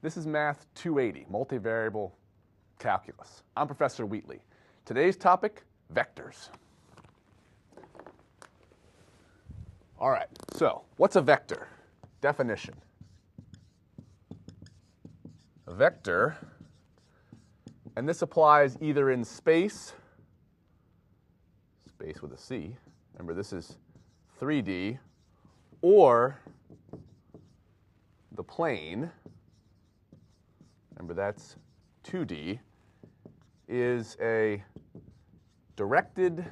This is Math 280, Multivariable Calculus. I'm Professor Wheatley. Today's topic, vectors. All right, so what's a vector? Definition. A vector, and this applies either in space with a C, remember this is 3D, or the plane, remember that's 2D, is a directed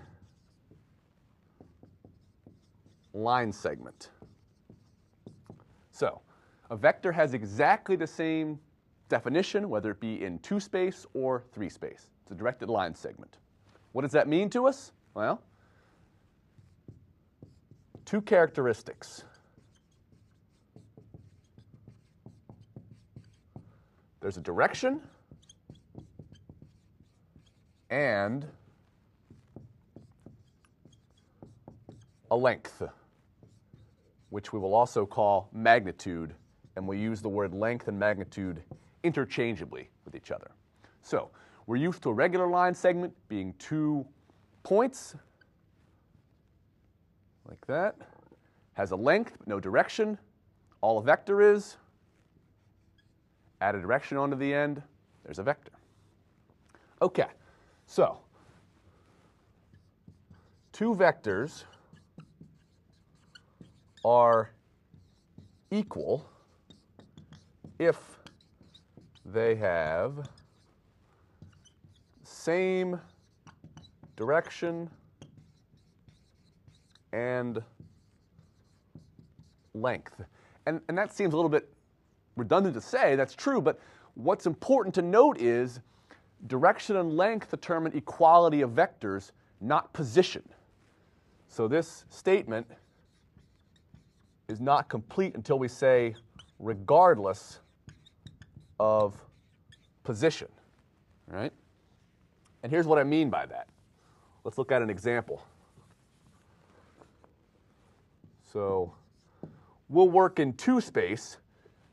line segment. So a vector has exactly the same definition, whether it be in 2 space or 3 space. It's a directed line segment. What does that mean to us? Well, 2 characteristics. There's a direction and a length, which we will also call magnitude, and we use the word length and magnitude interchangeably with each other. So we're used to a regular line segment being 2 points, like that, has a length but no direction. All a vector is, add a direction onto the end, there's a vector. Okay, so 2 vectors are equal if they have same direction and length. And that seems a little bit redundant to say, that's true, but what's important to note is direction and length determine equality of vectors, not position. So this statement is not complete until we say regardless of position, right? And here's what I mean by that. Let's look at an example. So we'll work in 2 space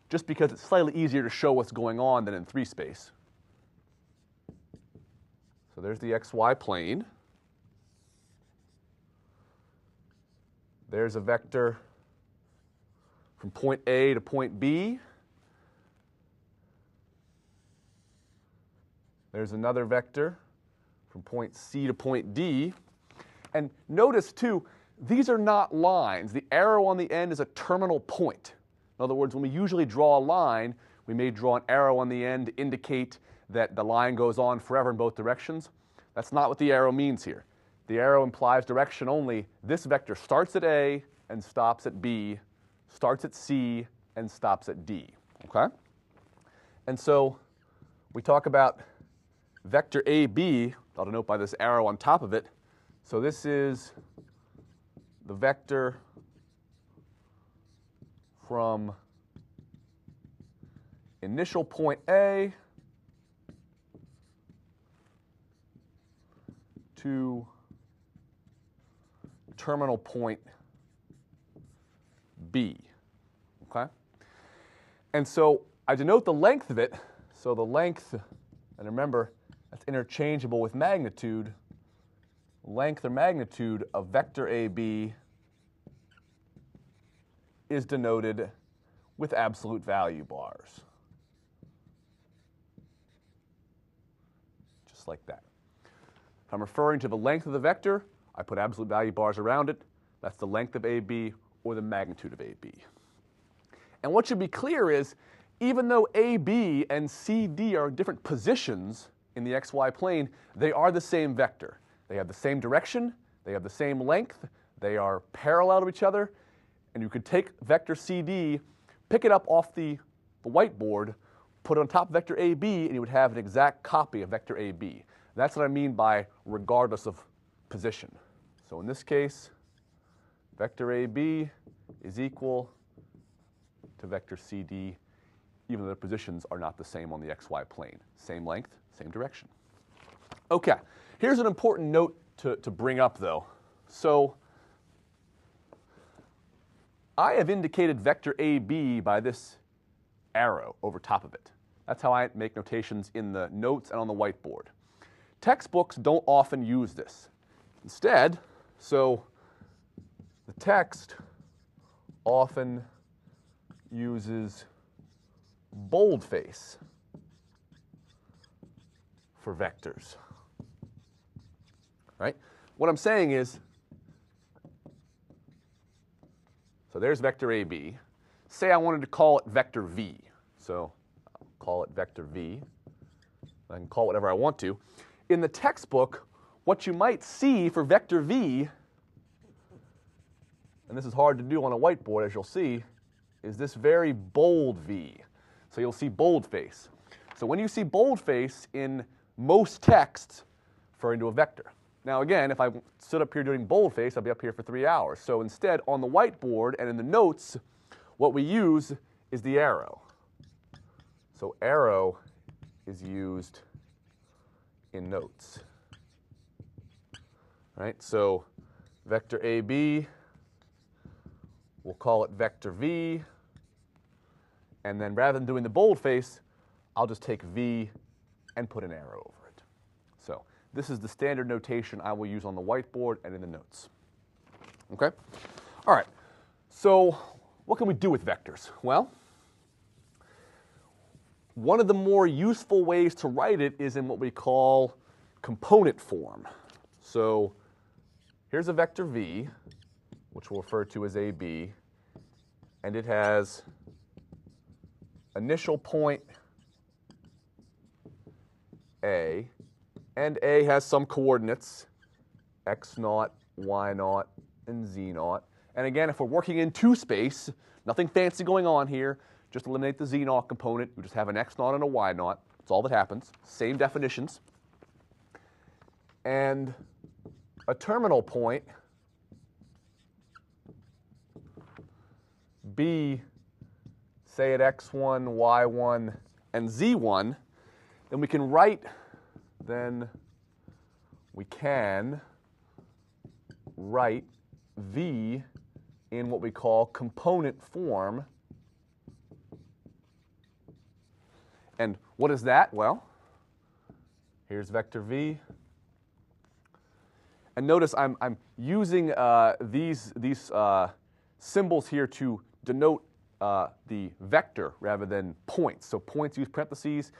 just because it's slightly easier to show what's going on than in 3 space. So there's the xy plane. There's a vector from point A to point B. There's another vector from point C to point D. And notice, too, these are not lines. The arrow on the end is a terminal point. In other words, when we usually draw a line, we may draw an arrow on the end to indicate that the line goes on forever in both directions. That's not what the arrow means here. The arrow implies direction only. This vector starts at A and stops at B, starts at C and stops at D, okay? And so we talk about vector AB, I'll denote by this arrow on top of it. So this is the vector from initial point A to terminal point B, okay? And so I denote the length of it. So the length, and remember, that's interchangeable with magnitude. Length or magnitude of vector AB is denoted with absolute value bars. Just like that. If I'm referring to the length of the vector, I put absolute value bars around it. That's the length of AB or the magnitude of AB. And what should be clear is, even though AB and CD are different positions in the xy plane, they are the same vector. They have the same direction, they have the same length, they are parallel to each other, and you could take vector CD, pick it up off the whiteboard, put it on top of vector AB, and you would have an exact copy of vector AB. That's what I mean by regardless of position. So in this case, vector AB is equal to vector CD, even though the positions are not the same on the xy plane. Same length, same direction. Okay, here's an important note to bring up, though. So I have indicated vector AB by this arrow over top of it. That's how I make notations in the notes and on the whiteboard. Textbooks don't often use this. Instead, so the text often uses boldface for vectors. Right? What I'm saying is, so there's vector AB. Say I wanted to call it vector V. So I'll call it vector V. I can call it whatever I want to. In the textbook, what you might see for vector V, and this is hard to do on a whiteboard, as you'll see, is this very bold V. So you'll see boldface. So when you see boldface in most texts, referring to a vector. Now again, if I stood up here doing boldface, I'd be up here for 3 hours. So instead, on the whiteboard and in the notes, what we use is the arrow. So arrow is used in notes. Right? So vector AB, we'll call it vector V. And then rather than doing the boldface, I'll just take V and put an arrow over it. So this is the standard notation I will use on the whiteboard and in the notes. Okay? All right. So what can we do with vectors? Well, one of the more useful ways to write it is in what we call component form. So here's a vector V, which we'll refer to as AB, and it has initial point A, and A has some coordinates, x0, y0, and z0. And again, if we're working in 2 space, nothing fancy going on here, just eliminate the z0 component. We just have an x0 and a y0. That's all that happens. Same definitions. And a terminal point, B, say at x1, y1, and z1, then we can write V in what we call component form. And what is that? Well, here's vector V. And notice I'm using these symbols here to denote the vector rather than points. So points use parentheses.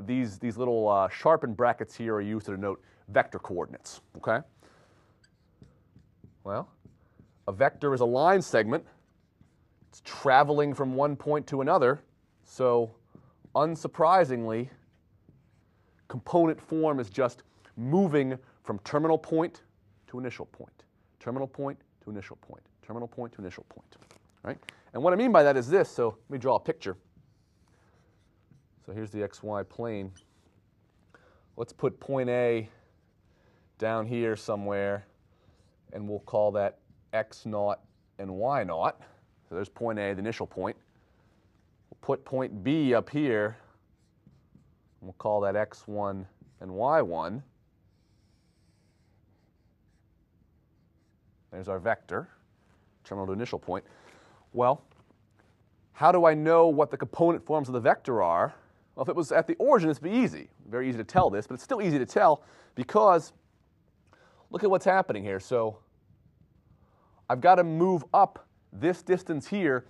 These little sharpened brackets here are used to denote vector coordinates. Okay? Well, a vector is a line segment. It's traveling from one point to another. So unsurprisingly, component form is just moving from terminal point to initial point, terminal point to initial point, terminal point to initial point. Right? And what I mean by that is this. So let me draw a picture. So here's the xy plane. Let's put point A down here somewhere, and we'll call that x0 and y0. So there's point A, the initial point. We'll put point B up here, and we'll call that x1 and y1. There's our vector, terminal to initial point. Well, how do I know what the component forms of the vector are? Well, if it was at the origin, this would be easy. Very easy to tell this, but it's still easy to tell because look at what's happening here. So I've got to move up this distance here,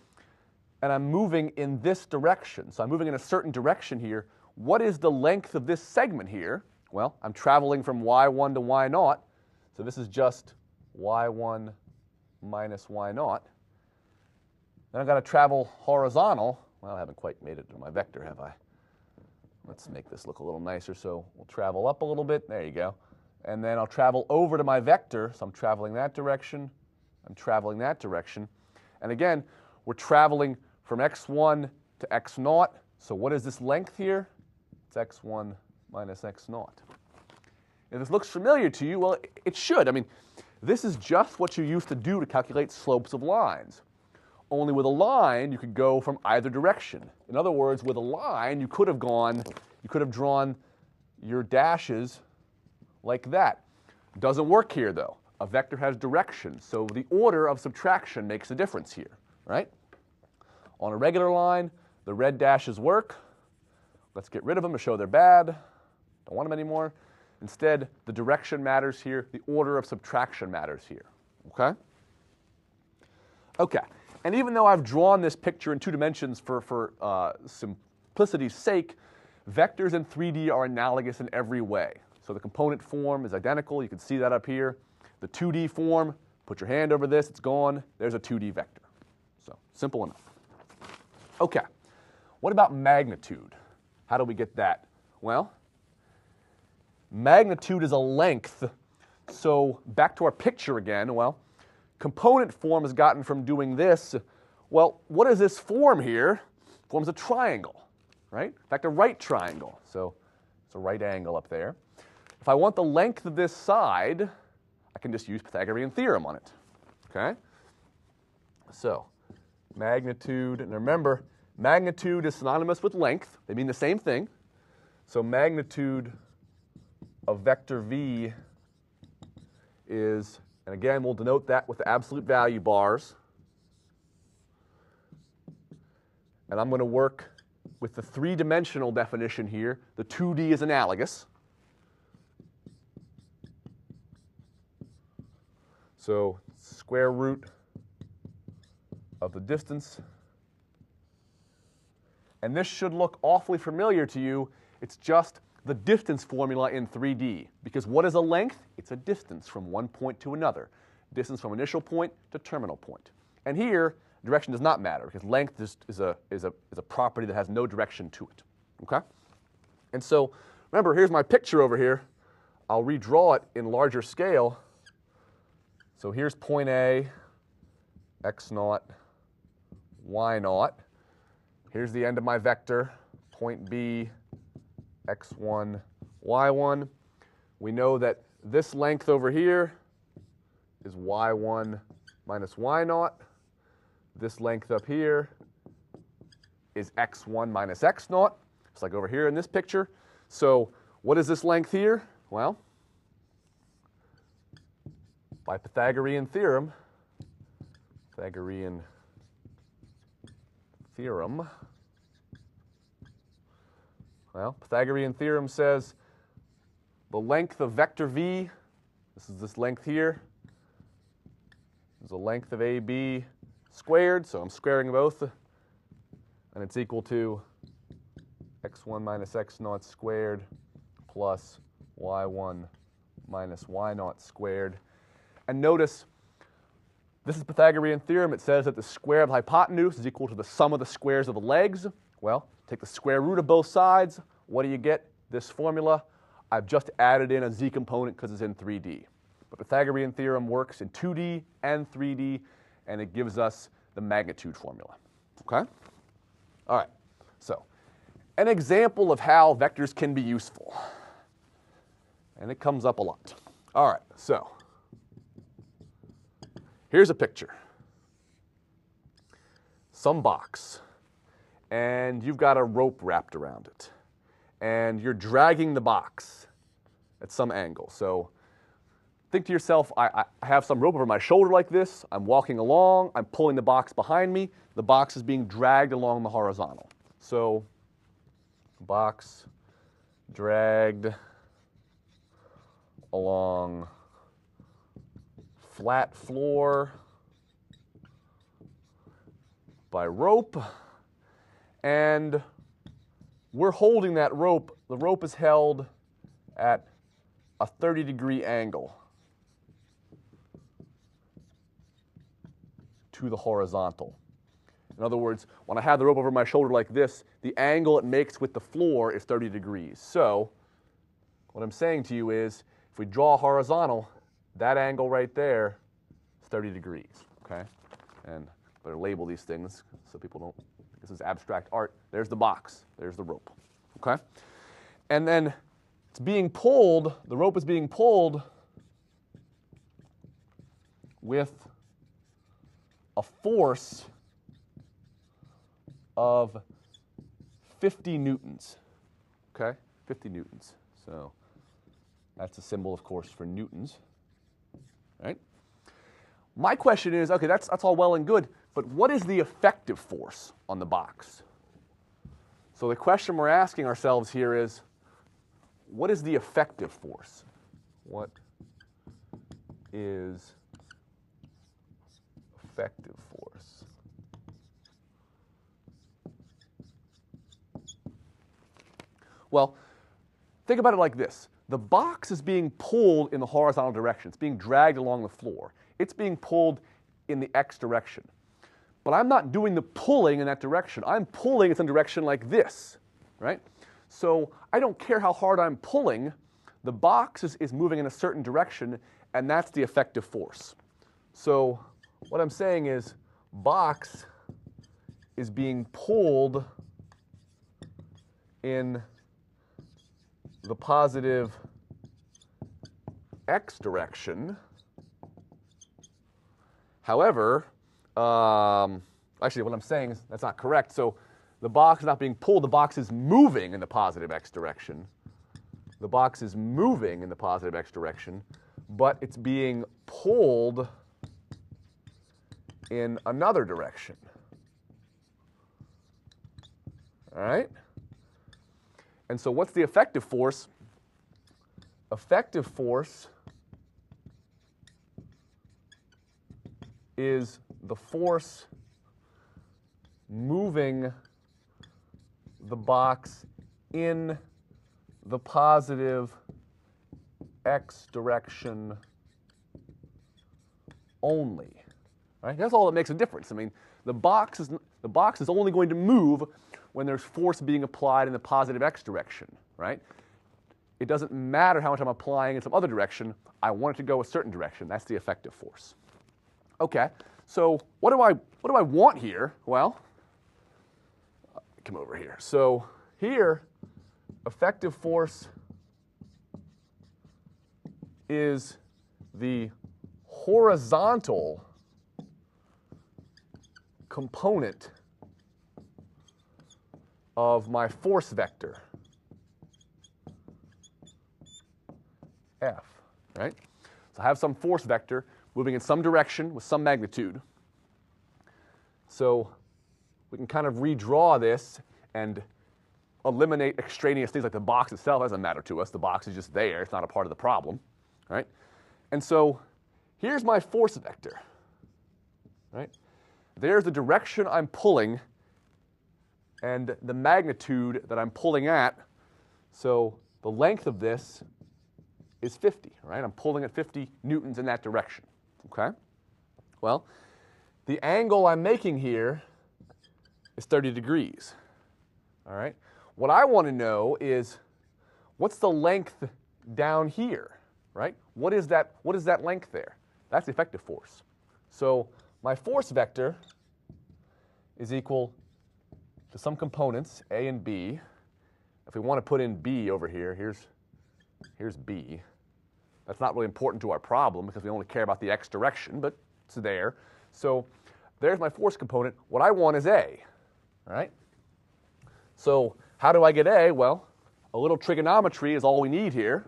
and I'm moving in this direction. So I'm moving in a certain direction here. What is the length of this segment here? Well, I'm traveling from y1 to y0. So this is just y1 minus y0. Then I've got to travel horizontal. Well, I haven't quite made it to my vector, have I? Let's make this look a little nicer. So we'll travel up a little bit. There you go. And then I'll travel over to my vector. So I'm traveling that direction. I'm traveling that direction. And again, we're traveling from x1 to x0. So what is this length here? It's x1 minus x0. If this looks familiar to you, well, it should. I mean, this is just what you used to do to calculate slopes of lines. Only with a line, you could go from either direction. In other words, with a line, you could have drawn your dashes like that. Doesn't work here, though. A vector has direction, so the order of subtraction makes a difference here, right? On a regular line, The red dashes work. Let's get rid of them to show they're bad. Don't want them anymore. Instead, the direction matters here. The order of subtraction matters here. Okay? Okay. And even though I've drawn this picture in 2 dimensions for simplicity's sake, vectors in 3D are analogous in every way. So the component form is identical. You can see that up here. The 2D form, put your hand over this, it's gone. There's a 2D vector. So simple enough. Okay. What about magnitude? How do we get that? Well, magnitude is a length. So back to our picture again. Well, component form is gotten from doing this. Well, what is this form here? It forms a triangle, right? In fact, a right triangle. So it's a right angle up there. If I want the length of this side, I can just use Pythagorean theorem on it. Okay? So magnitude, and remember, magnitude is synonymous with length. They mean the same thing. So magnitude of vector v is, and again, we'll denote that with the absolute value bars. And I'm going to work with the 3-dimensional definition here. The 2D is analogous. So square root of the distance. And this should look awfully familiar to you. It's just the distance formula in 3D. Because what is a length? It's a distance from one point to another. Distance from initial point to terminal point. And here, direction does not matter, because length is a property that has no direction to it. Okay? And so, remember, here's my picture over here. I'll redraw it in larger scale. So here's point A, x naught, y naught. Here's the end of my vector, point B, x1, y1. We know that this length over here is y1 minus y naught. This length up here is x1 minus x naught. It's like over here in this picture. So what is this length here? Well, by Pythagorean theorem, Pythagorean theorem says the length of vector v, this is this length here, is the length of AB squared, so I'm squaring both, and it's equal to x1 minus x naught squared plus y1 minus y naught squared. And notice, this is Pythagorean theorem. It says that the square of the hypotenuse is equal to the sum of the squares of the legs. Well, take the square root of both sides. What do you get? This formula. I've just added in a z component because it's in 3D. But Pythagorean theorem works in 2D and 3D, and it gives us the magnitude formula. Okay? All right. So, an example of how vectors can be useful. And it comes up a lot. All right. So, here's a picture. Some box. And you've got a rope wrapped around it. And you're dragging the box at some angle. So think to yourself, I have some rope over my shoulder like this. I'm walking along. I'm pulling the box behind me. The box is being dragged along the horizontal. So box dragged along flat floor by rope, and we're holding that rope. The rope is held at a 30-degree angle to the horizontal. In other words, when I have the rope over my shoulder like this, the angle it makes with the floor is 30 degrees. So what I'm saying to you is, if we draw a horizontal, that angle right there is 30 degrees, okay? And better label these things so people don't, this is abstract art. There's the box, there's the rope, okay? And then it's being pulled, the rope is being pulled with a force of 50 newtons, okay? 50 newtons. So that's a symbol, of course, for newtons, right? My question is, okay, that's all well and good, but what is the effective force on the box? So the question we're asking ourselves here is, what is the effective force? What is effective force? Well, think about it like this. The box is being pulled in the horizontal direction. It's being dragged along the floor. It's being pulled in the x direction. But I'm not doing the pulling in that direction. I'm pulling it in a direction like this, right? So I don't care how hard I'm pulling. The box is moving in a certain direction, and that's the effective force. So what I'm saying is box is being pulled in the positive x direction. However, actually what I'm saying is that's not correct. So the box is not being pulled. The box is moving in the positive x direction. The box is moving in the positive x direction, but it's being pulled in another direction. All right? And so what's the effective force? Effective force is the force moving the box in the positive x direction only. Right? That's all that makes a difference. I mean, the box is only going to move when there's force being applied in the positive x direction, right? It doesn't matter how much I'm applying in some other direction. I want it to go a certain direction. That's the effective force. Okay, so what do I want here? Well, come over here. So here, effective force is the horizontal component of my force vector, F, right? So I have some force vector moving in some direction with some magnitude. So we can kind of redraw this and eliminate extraneous things like the box itself. Doesn't matter to us. The box is just there. It's not a part of the problem, right? And so here's my force vector, right? There's the direction I'm pulling and the magnitude that I'm pulling at. So the length of this is 50, right? I'm pulling at 50 newtons in that direction, okay? Well, the angle I'm making here is 30 degrees, all right? What I want to know is what's the length down here, right? What is that length there? That's the effective force. So my force vector is equal to some components, A and B. If we want to put in B over here, here's B. That's not really important to our problem because we only care about the x direction, but it's there. So there's my force component. What I want is A, all right? So how do I get A? Well, a little trigonometry is all we need here.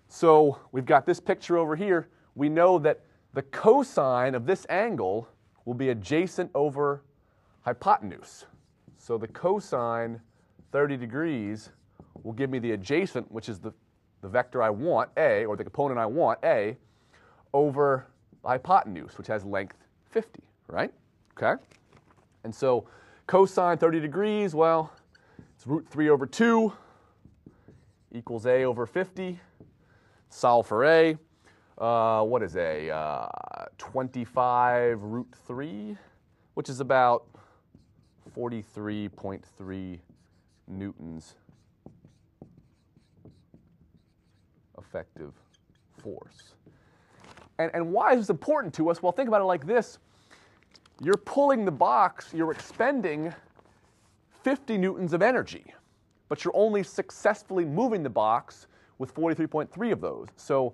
So we've got this picture over here. We know that the cosine of this angle will be adjacent over hypotenuse. So the cosine 30 degrees will give me the adjacent, which is the vector I want, A, or the component I want, A, over the hypotenuse, which has length 50, right? Okay? And so cosine 30 degrees, well, it's root 3 over 2 equals A over 50. Solve for A. What is A? 25 root 3, which is about 43.3 newtons effective force. And why is this important to us? Well, think about it like this. You're pulling the box, you're expending 50 newtons of energy, but you're only successfully moving the box with 43.3 of those. So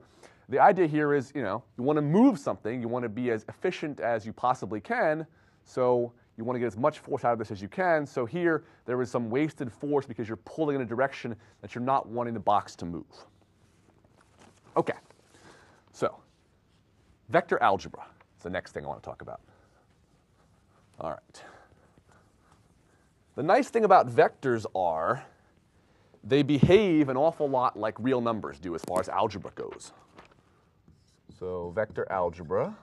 the idea here is, you want to move something, you want to be as efficient as you possibly can, so you want to get as much force out of this as you can. So here, there is some wasted force because you're pulling in a direction that you're not wanting the box to move. Okay, so vector algebra is the next thing I want to talk about. All right. The nice thing about vectors are they behave an awful lot like real numbers do as far as algebra goes. So vector algebra.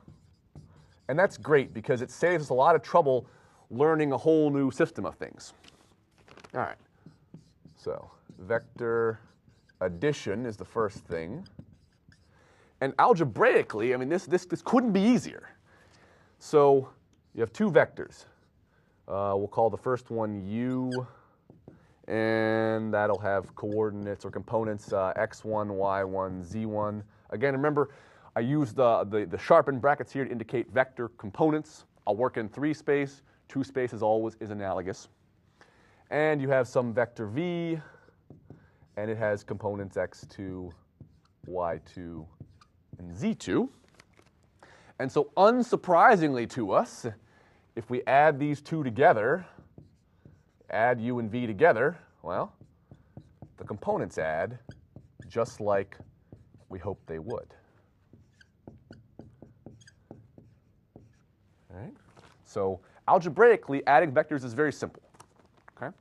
And that's great because it saves us a lot of trouble learning a whole new system of things. All right. So vector addition is the first thing. And algebraically, I mean, this couldn't be easier. So you have two vectors. We'll call the first one u, and that'll have coordinates or components x1, y1, z1. Again, remember, I use the sharpened brackets here to indicate vector components. I'll work in 3 space. 2 space is always analogous. And you have some vector v, and it has components x2, y2, and z2. And so unsurprisingly to us, if we add these two together, add u and v together, well, the components add just like we hoped they would. All right? So algebraically, adding vectors is very simple. Okay?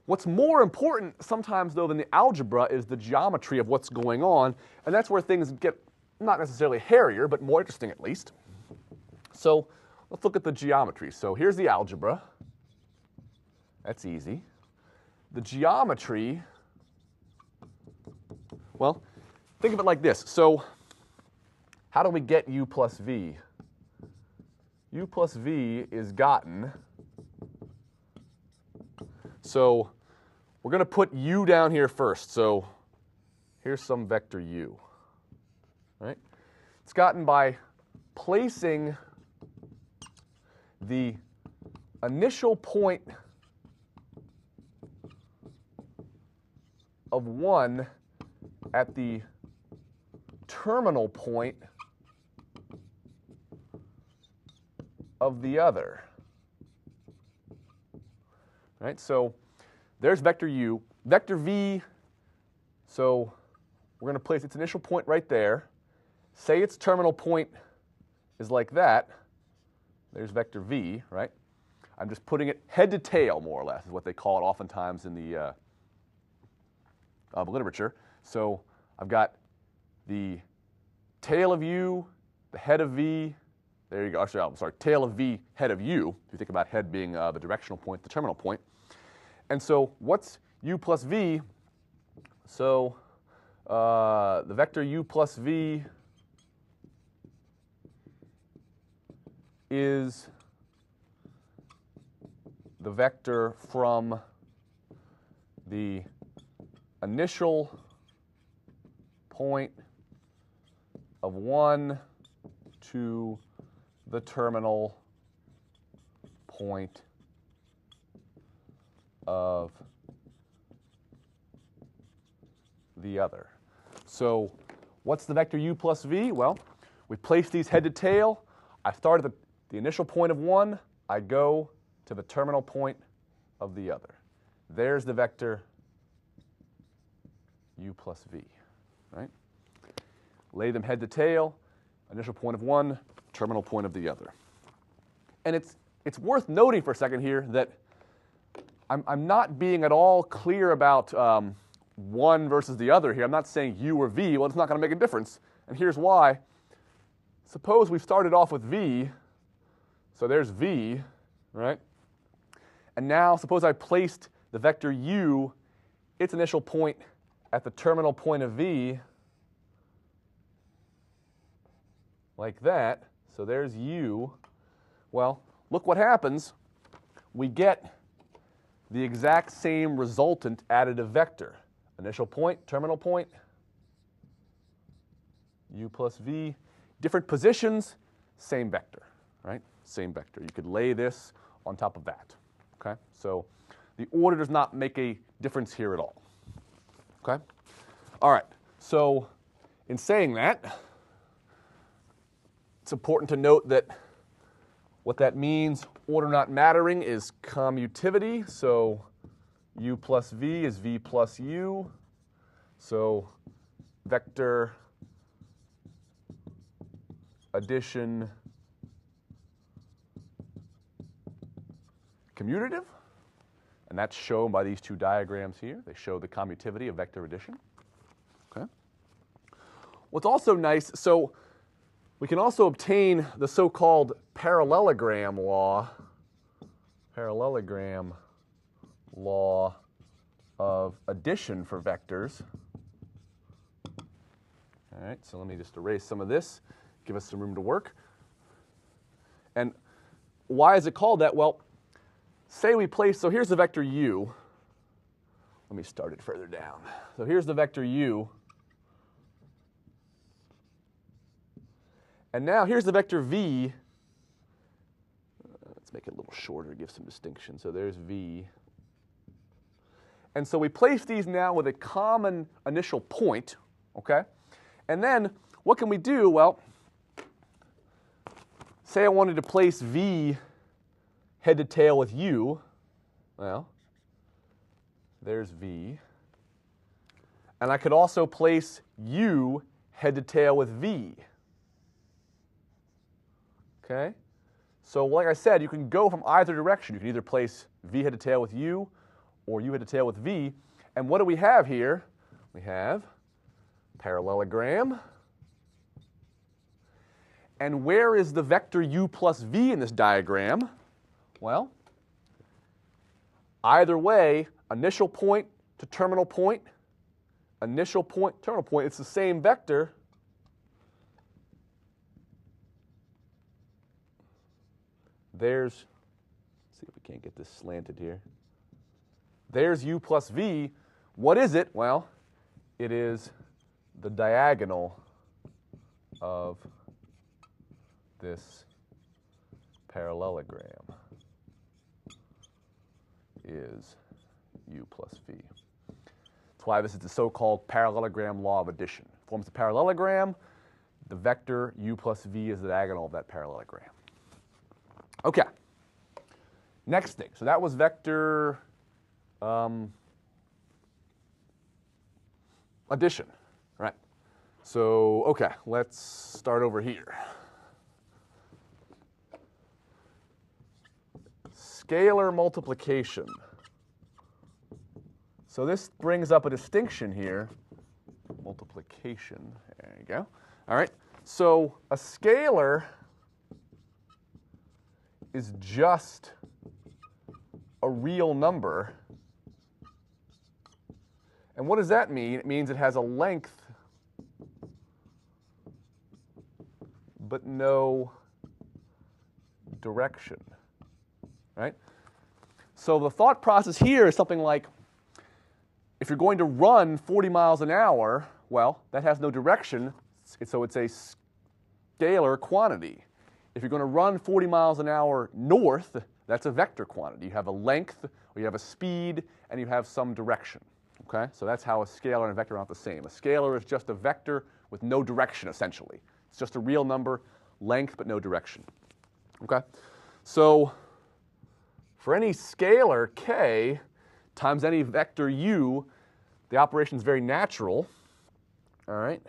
What's more important sometimes, though, than the algebra is the geometry of what's going on, and that's where things get not necessarily hairier, but more interesting at least. So let's look at the geometry. So here's the algebra. That's easy. The geometry, well, think of it like this. So how do we get u plus v? U plus v is gotten. So we're going to put u down here first. So here's some vector u. Right? It's gotten by placing the initial point of one at the terminal point of the other. Right? So there's vector u. Vector v, so we're going to place its initial point right there. Say its terminal point is like that. There's vector v, right? I'm just putting it head to tail, more or less, is what they call it oftentimes in the literature. So I've got the tail of u, the head of v. There you go. Actually, I'm sorry, tail of v, head of u. If you think about head being the directional point, the terminal point. And so what's u plus v? So the vector u plus v is the vector from the initial point of 1 to the terminal point of the other. So what's the vector u plus v? Well, we place these head to tail. I start at the initial point of 1. I go to the terminal point of the other. There's the vector u plus v, right? Lay them head to tail, initial point of 1, terminal point of the other. And it's worth noting for a second here that I'm not being at all clear about one versus the other here. I'm not saying u or v. Well, it's not going to make a difference. And here's why. Suppose we started off with v. So there's v, right? And now suppose I placed the vector u, its initial point, at the terminal point of v, like that. So there's u. Well, look what happens. We get the exact same resultant additive vector. Initial point, terminal point, u plus v. Different positions, same vector, right? Same vector. You could lay this on top of that, okay? So the order does not make a difference here at all, okay? All right, so in saying that, it's important to note that what that means, order not mattering, is commutativity. So u plus v is v plus u. So vector addition commutative. And that's shown by these two diagrams here. They show the commutivity of vector addition. Okay. What's also nice, so we can also obtain the so-called parallelogram law of addition for vectors. All right, so let me just erase some of this, give us some room to work. And why is it called that? Well, say we place, so here's the vector u. Let me start it further down. So here's the vector u. And now here's the vector v. Let's make it a little shorter, give some distinction. So there's v. And so we place these now with a common initial point, okay? And then what can we do? Well, say I wanted to place v head to tail with u. Well, there's v. And I could also place u head to tail with v. Okay? So like I said, you can go from either direction. You can either place v head to tail with u or u head to tail with v. And what do we have here? We have parallelogram. And where is the vector u plus v in this diagram? Well, either way, initial point to terminal point, initial point, terminal point, it's the same vector. There's, let's see if we can't get this slanted here. There's u plus v. What is it? Well, it is the diagonal of this parallelogram is u plus v. That's why this is the so-called parallelogram law of addition. It forms a parallelogram. The vector u plus v is the diagonal of that parallelogram. Okay. Next thing. So that was vector addition, right? So, okay, let's start over here. Scalar multiplication. So this brings up a distinction here. Multiplication, there you go. All right, so a scalar is just a real number. And what does that mean? It means it has a length but no direction, right? So the thought process here is something like, if you're going to run 40 miles an hour, well, that has no direction, so it's a scalar quantity. If you're going to run 40 miles an hour north, that's a vector quantity. You have a length, or you have a speed, and you have some direction. Okay? So that's how a scalar and a vector are not the same. A scalar is just a vector with no direction, essentially. It's just a real number, length but no direction. Okay? So for any scalar k times any vector u, the operation is very natural. All right?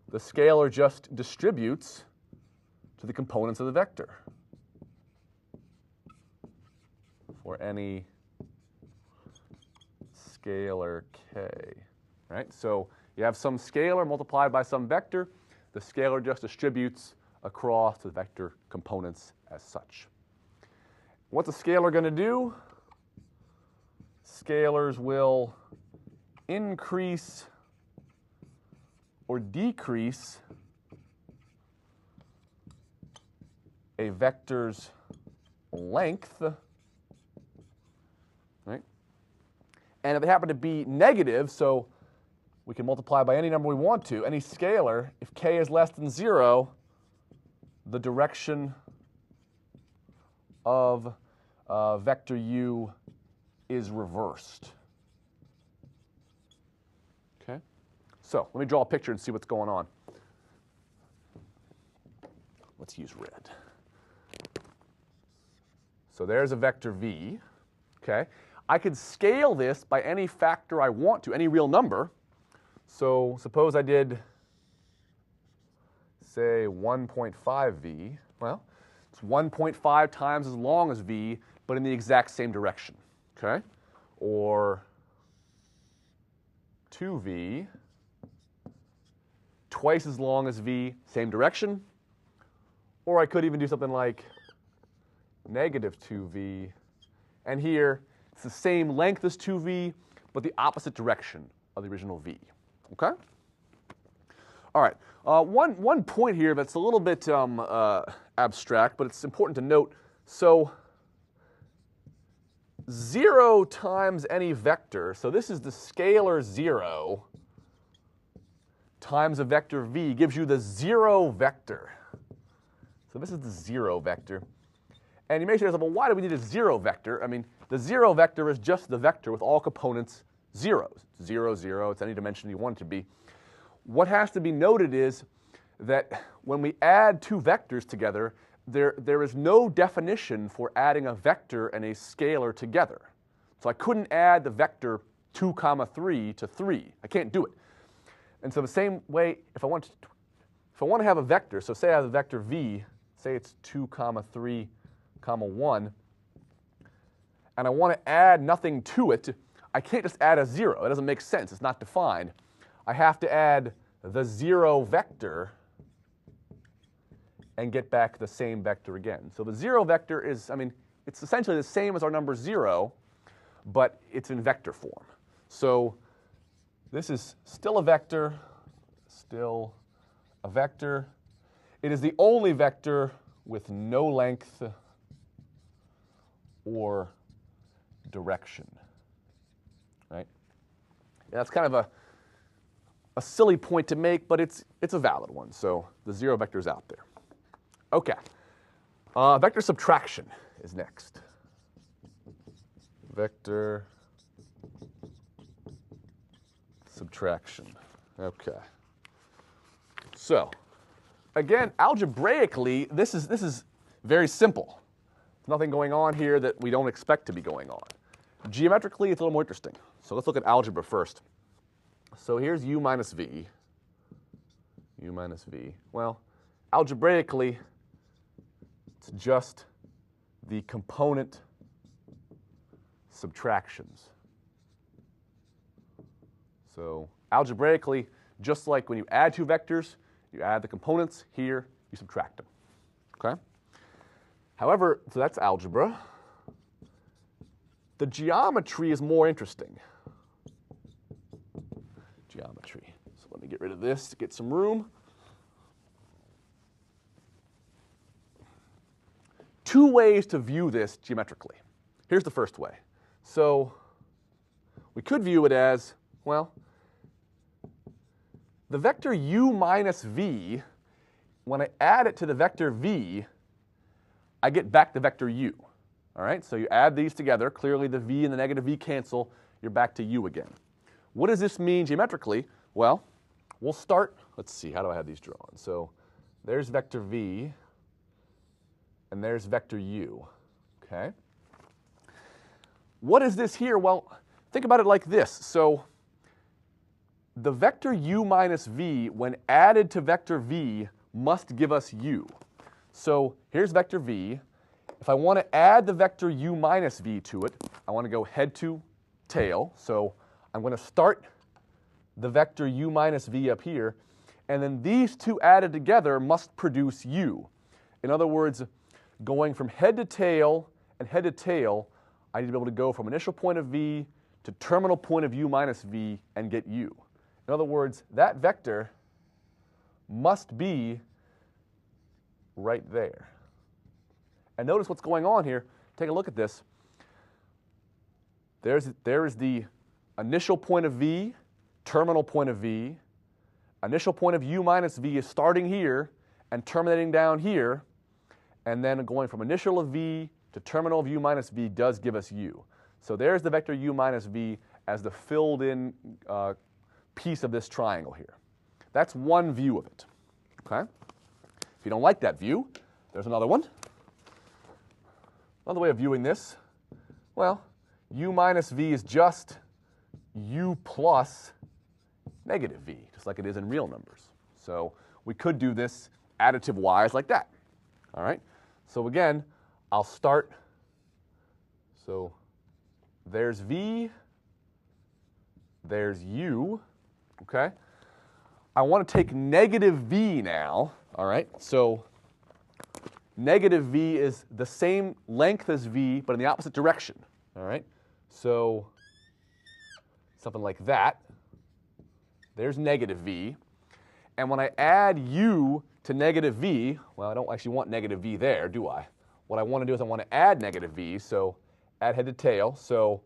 The scalar just distributes to the components of the vector for any scalar k. Right? So you have some scalar multiplied by some vector. The scalar just distributes across the vector components as such. What's a scalar going to do? Scalars will increase or decrease a vector's length, right? And if they happen to be negative, so we can multiply by any number we want to, any scalar, if k is less than 0, the direction of vector u is reversed. Okay? So let me draw a picture and see what's going on. Let's use red. So there's a vector v. Okay? I could scale this by any factor I want to, any real number. So suppose I did, say, 1.5v. Well, it's 1.5 times as long as v, but in the exact same direction. okay? Or 2v, twice as long as v, same direction. Or I could even do something like negative 2v, and here it's the same length as 2v, but the opposite direction of the original v, okay? All right, one point here that's a little bit abstract, but it's important to note. So 0 times any vector, so this is the scalar 0 times a vector v, gives you the 0 vector. So this is the 0 vector. And you may say to yourself, well, why do we need a 0 vector? I mean, the 0 vector is just the vector with all components zeros. 0, 0, it's any dimension you want it to be. What has to be noted is that when we add two vectors together, there is no definition for adding a vector and a scalar together. So I couldn't add the vector 2, 3 to 3. I can't do it. And so the same way, if I want to have a vector, so say I have a vector v, say it's 2, 3, 1, and I want to add nothing to it, I can't just add a 0. It doesn't make sense. It's not defined. I have to add the 0 vector and get back the same vector again. So the 0 vector is, I mean, it's essentially the same as our number 0, but it's in vector form. So this is still a vector, still a vector. It is the only vector with no length or direction, right? Yeah, that's kind of a silly point to make, but it's a valid one. So the 0 vector is out there. Okay. Vector subtraction is next. Vector subtraction. Okay. So again, algebraically, this is very simple. There's nothing going on here that we don't expect to be going on. Geometrically, it's a little more interesting. So let's look at algebra first. So here's u minus v. U minus v. Well, algebraically, it's just the component subtractions. So algebraically, just like when you add two vectors, you add the components. Here, you subtract them. Okay? However, so that's algebra. The geometry is more interesting. Geometry. So let me get rid of this to get some room. Two ways to view this geometrically. Here's the first way. So we could view it as, well, the vector u minus v, when I add it to the vector v, I get back the vector u. All right, so you add these together. Clearly the v and the negative v cancel. You're back to u again. What does this mean geometrically? Well, we'll start, let's see, how do I have these drawn? So there's vector v, and there's vector u, okay? What is this here? Well, think about it like this. So the vector u minus v, when added to vector v, must give us u. So here's vector v. If I want to add the vector u minus v to it, I want to go head to tail. So I'm going to start the vector u minus v up here, and then these two added together must produce u. In other words, going from head to tail and head to tail, I need to be able to go from initial point of v to terminal point of u minus v and get u. In other words, that vector must be right there. And notice what's going on here. Take a look at this. There is the initial point of v, terminal point of v. Initial point of u minus v is starting here and terminating down here. And then going from initial of v to terminal of u minus v does give us u. So there's the vector u minus v as the filled in piece of this triangle here. That's one view of it. Okay? If you don't like that view, there's another one. Another way of viewing this, well, u minus v is just u plus negative v, just like it is in real numbers. So we could do this additive-wise like that. All right? So again, I'll start, so there's v, there's u, okay? I want to take negative v now, all right? So negative v is the same length as v, but in the opposite direction, all right? So something like that. There's negative v. And when I add u to negative v, well, I don't actually want negative v there, do I? What I want to do is I want to add negative v, so add head to tail. So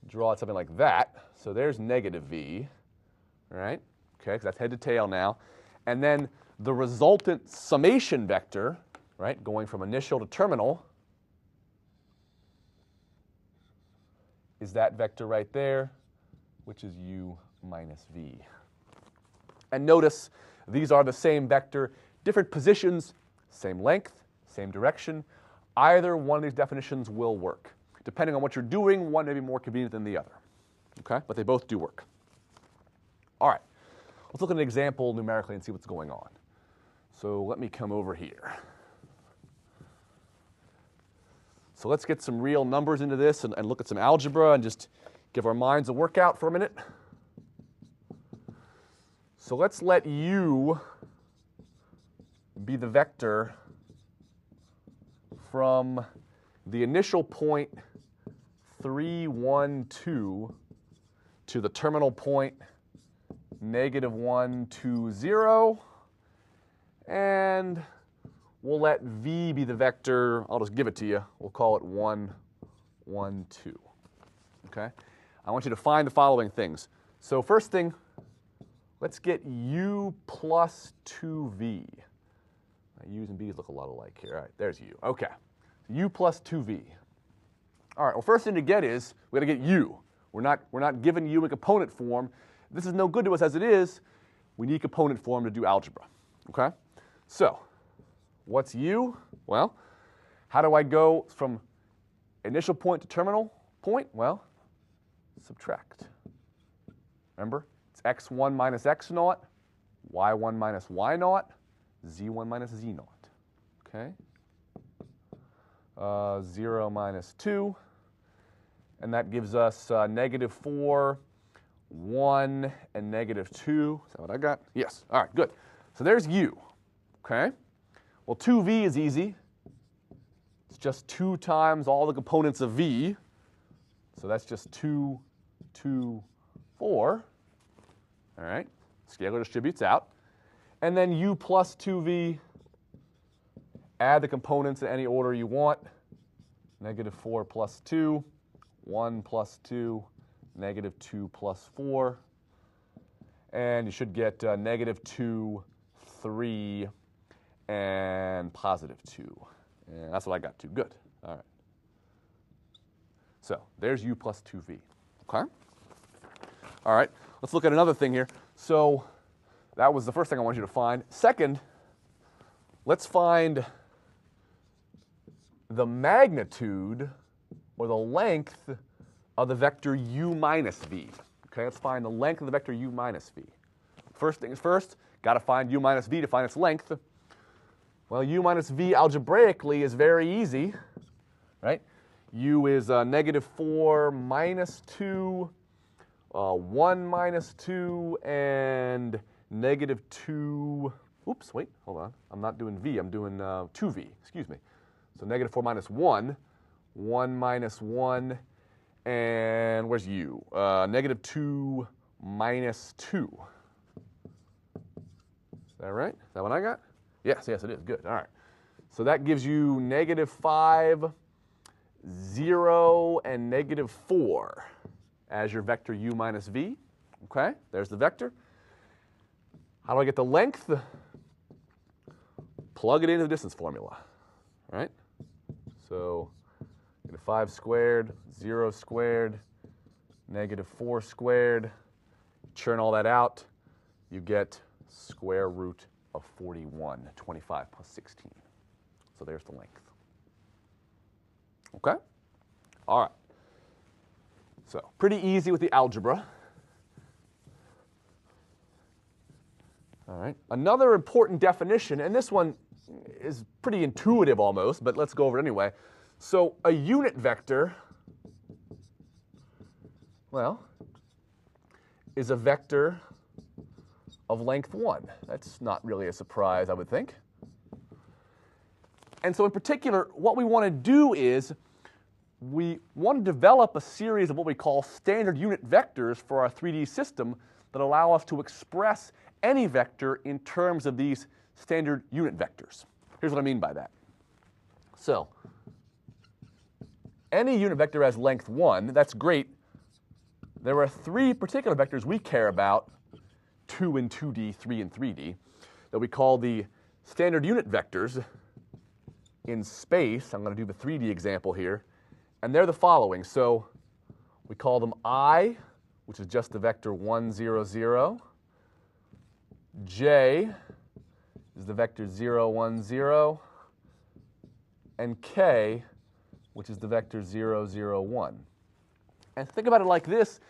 draw it something like that. So there's negative v, all right? Okay, because that's head to tail now. And then the resultant summation vector, right, going from initial to terminal, is that vector right there, which is u minus v. And notice these are the same vector, different positions, same length, same direction. Either one of these definitions will work. Depending on what you're doing, one may be more convenient than the other. Okay, but they both do work. All right, let's look at an example numerically and see what's going on. So let me come over here. So let's get some real numbers into this and look at some algebra and just give our minds a workout for a minute. So let's let u be the vector from the initial point 3, 1, 2 to the terminal point negative 1, 2, 0. And we'll let v be the vector. I'll just give it to you. We'll call it 1, 1, 2. Okay? I want you to find the following things. So first thing, let's get u plus 2v. U's and b's look a lot alike here. All right, there's u. Okay, u plus 2v. All right, well, first thing to get is we got to get u. We're not giving u in component form. This is no good to us as it is. We need component form to do algebra. Okay, so what's u? Well, how do I go from initial point to terminal point? Well, subtract. Remember, it's x1 minus x naught, y1 minus y naught, z1 minus z naught. Okay? 0 minus 2. And that gives us negative 4, 1, and negative 2. Is that what I got? Yes. All right, good. So there's u. Okay? Well, 2v is easy. It's just 2 times all the components of v. So that's just 2, 2, 4. All right? Scalar distributes out. And then u plus 2v, add the components in any order you want. Negative 4 plus 2, 1 plus 2, negative 2 plus 4. And you should get negative 2, 3, and positive 2. And that's what I got to. Good. All right. So there's u plus 2v. Okay? All right. Let's look at another thing here. So that was the first thing I want you to find. Second, let's find the magnitude or the length of the vector u minus v. Okay, let's find the length of the vector u minus v. First things first, got to find u minus v to find its length. Well, u minus v algebraically is very easy, right? U is negative 4 minus 2, 1 minus 2, and negative 2, oops, wait, hold on. I'm not doing v, I'm doing 2v, excuse me. So negative 4 minus 1, 1 minus 1, and where's u? Negative 2 minus 2. Is that right? Is that what I got? Yes, yes, it is. Good. All right. So that gives you negative 5, 0, and negative 4 as your vector u minus v. Okay, there's the vector. How do I get the length? Plug it into the distance formula. All right? So negative 5 squared, 0 squared, negative 4 squared. Churn all that out. You get square root of 41, 25 plus 16. So there's the length. Okay? All right. So pretty easy with the algebra. All right. Another important definition, and this one is pretty intuitive almost, but let's go over it anyway. So a unit vector well, is a vector of length 1. That's not really a surprise, I would think. And so in particular, what we want to do is we want to develop a series of what we call standard unit vectors for our 3D system that allow us to express any vector in terms of these standard unit vectors. Here's what I mean by that. So any unit vector has length 1. That's great. There are 3 particular vectors we care about, 2 in 2D, 3 in 3D, that we call the standard unit vectors in space. I'm going to do the 3D example here. And they're the following. So we call them I, which is just the vector 1, 0, 0. J is the vector 0, 1, 0. And K, which is the vector 0, 0, 1. And think about it like this.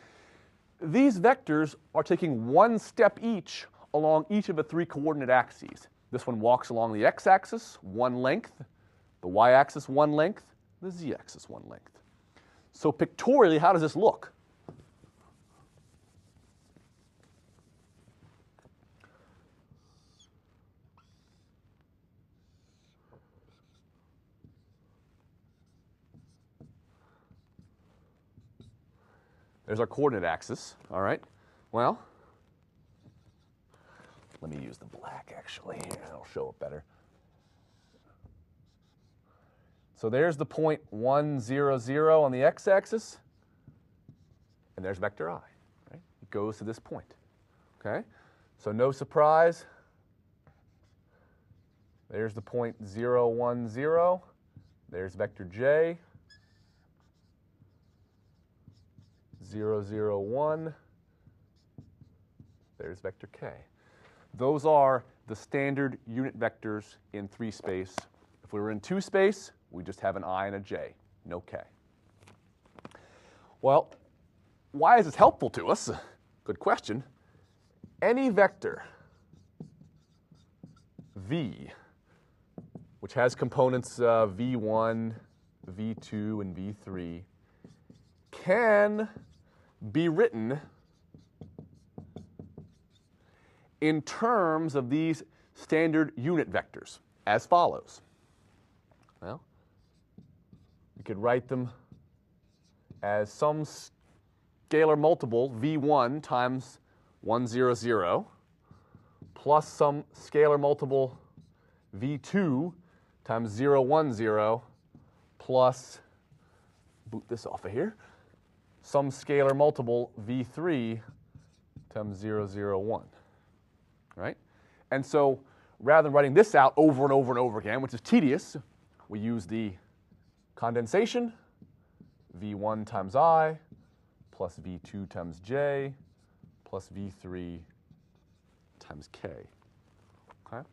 These vectors are taking one step each along each of the 3 coordinate axes. This one walks along the x-axis, 1 length, the y-axis, 1 length, the z-axis, 1 length. So pictorially, how does this look? There's our coordinate axis, all right? Well, let me use the black actually here, that'll show it better. So there's the point 1, 0, 0 on the x-axis, and there's vector I, right? It goes to this point, okay? So no surprise, there's the point 0, 1, 0, there's vector J, 0, 0, 1, there's vector K. Those are the standard unit vectors in 3 space. If we were in 2 space, we just have an I and a J, no K. Well, why is this helpful to us? Good question. Any vector V, which has components V1, V2, and V3, can be written in terms of these standard unit vectors as follows. Well, we could write them as some scalar multiple V1 times 1, 0, 0 plus some scalar multiple V2 times 0, 1, 0 plus, boot this off of here, some scalar multiple V3 times 0, 0, 1. Right? And so rather than writing this out over and over and over again, which is tedious, we use the condensation, V1 times I plus V2 times J plus V3 times K. Okay?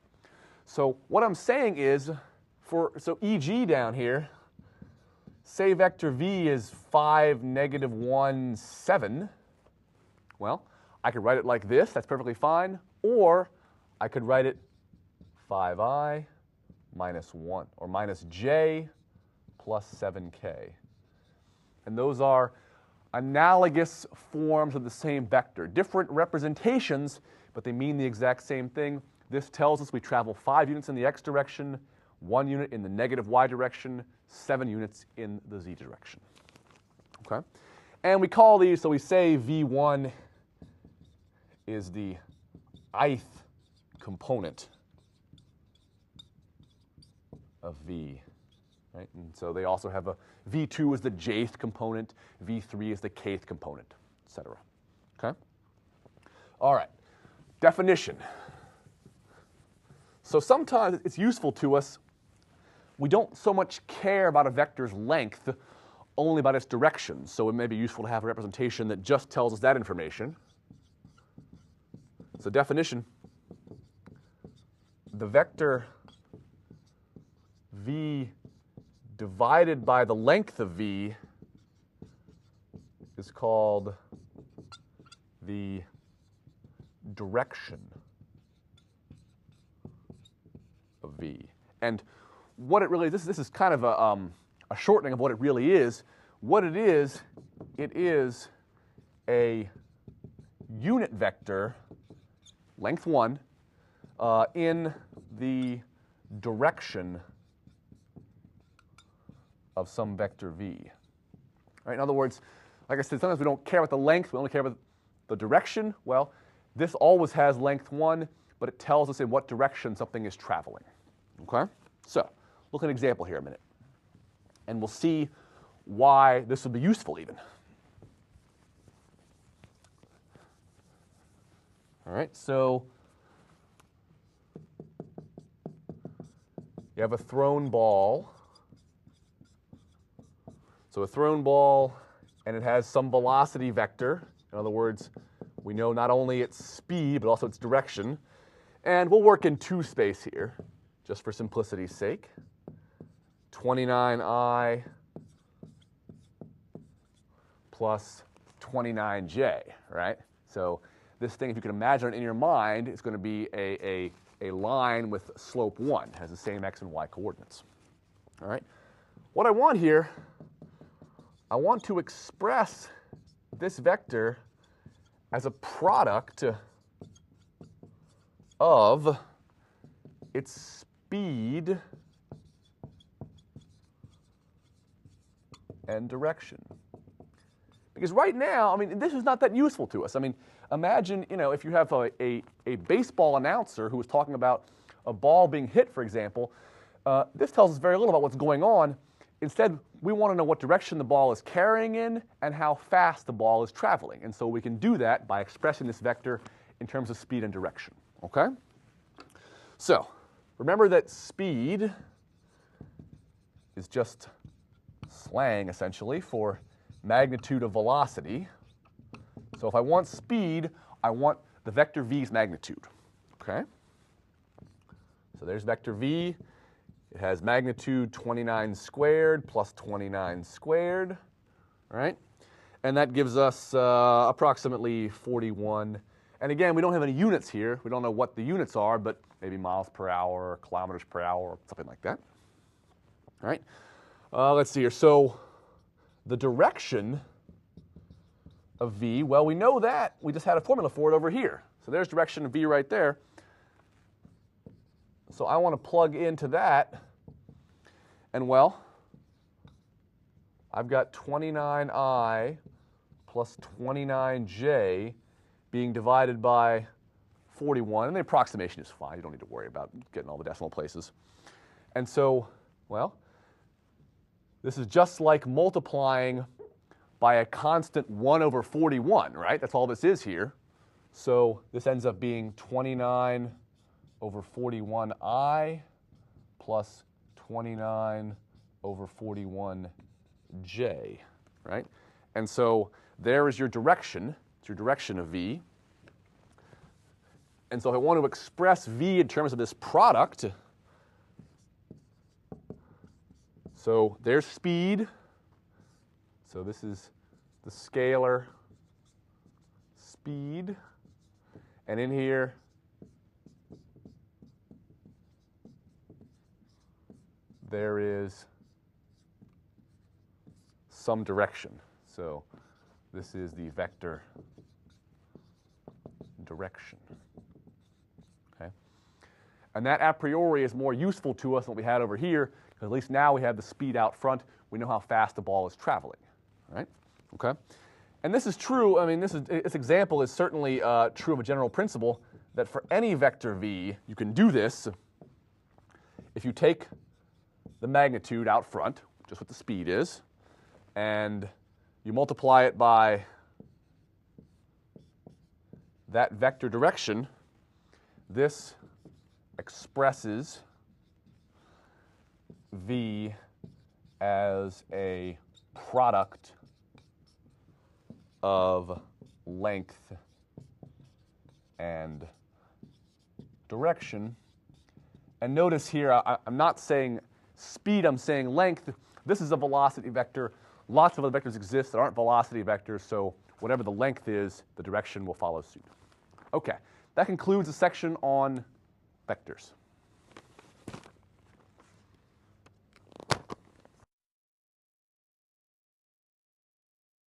So what I'm saying is, so EG down here, say vector V is 5, negative 1, 7. Well, I could write it like this. That's perfectly fine. Or I could write it 5I minus 1, or minus J plus 7K. And those are analogous forms of the same vector. Different representations, but they mean the exact same thing. This tells us we travel 5 units in the x direction, 1 unit in the negative y direction, 7 units in the z direction. Okay? And we call these, so we say V1 is the ith component of V. Right? And so they also have a V2 is the jth component, V3 is the kth component, etc. Okay? All right. Definition. So sometimes it's useful to us. We don't so much care about a vector's length, only about its direction. So it may be useful to have a representation that just tells us that information. So definition, the vector V divided by the length of V is called the direction of V. And what it really is, this is kind of a shortening of what it really is. What it is a unit vector, length 1, in the direction of some vector v. Right? In other words, like I said, sometimes we don't care about the length, we only care about the direction. Well, this always has length 1, but it tells us in what direction something is traveling. Okay? So, look at an example here a minute, and we'll see why this would be useful even. All right, so you have a thrown ball. So a thrown ball, and it has some velocity vector. In other words, we know not only its speed, but also its direction. And we'll work in 2 space here, just for simplicity's sake. 29i plus 29j, right? So this thing, if you can imagine it in your mind, is going to be a line with slope 1, has the same x and y coordinates. All right? What I want here, I want to express this vector as a product of its speed and direction. Because right now, I mean, this is not that useful to us. I mean, imagine, if you have a baseball announcer who is talking about a ball being hit, for example, this tells us very little about what's going on. Instead, we want to know what direction the ball is carrying in and how fast the ball is traveling. And so we can do that by expressing this vector in terms of speed and direction. Okay? So, remember that speed is just slang, essentially, for magnitude of velocity. So if I want speed, I want the vector v's magnitude. Okay? So there's vector v. It has magnitude 29 squared plus 29 squared, right? And that gives us approximately 41. And again, we don't have any units here. We don't know what the units are, but maybe miles per hour, kilometers per hour, or something like that. All right? Let's see here. So the direction of v, well, we know that. We just had a formula for it over here. So there's direction of v right there. So I want to plug into that, and well, I've got 29i plus 29j being divided by 41, and the approximation is fine. You don't need to worry about getting all the decimal places. And so, well, this is just like multiplying by a constant 1 over 41, right? That's all this is here. So this ends up being 29 over 41i plus 29 over 41j, right? And so there is your direction. It's your direction of v. And so if I want to express v in terms of this product, so there's speed. So this is the scalar speed. And in here, there is some direction. So this is the vector direction. Okay? And that a priori is more useful to us than what we had over here, because at least now we have the speed out front. We know how fast the ball is traveling. Right? Okay? And this is true. I mean, this example is certainly true of a general principle that for any vector v, you can do this if you take the magnitude out front, just what the speed is, and you multiply it by that vector direction. This expresses v as a product of length and direction. And notice here, I'm not saying speed, I'm saying length. This is a velocity vector. Lots of other vectors exist that aren't velocity vectors, so whatever the length is, the direction will follow suit. Okay, that concludes the section on vectors.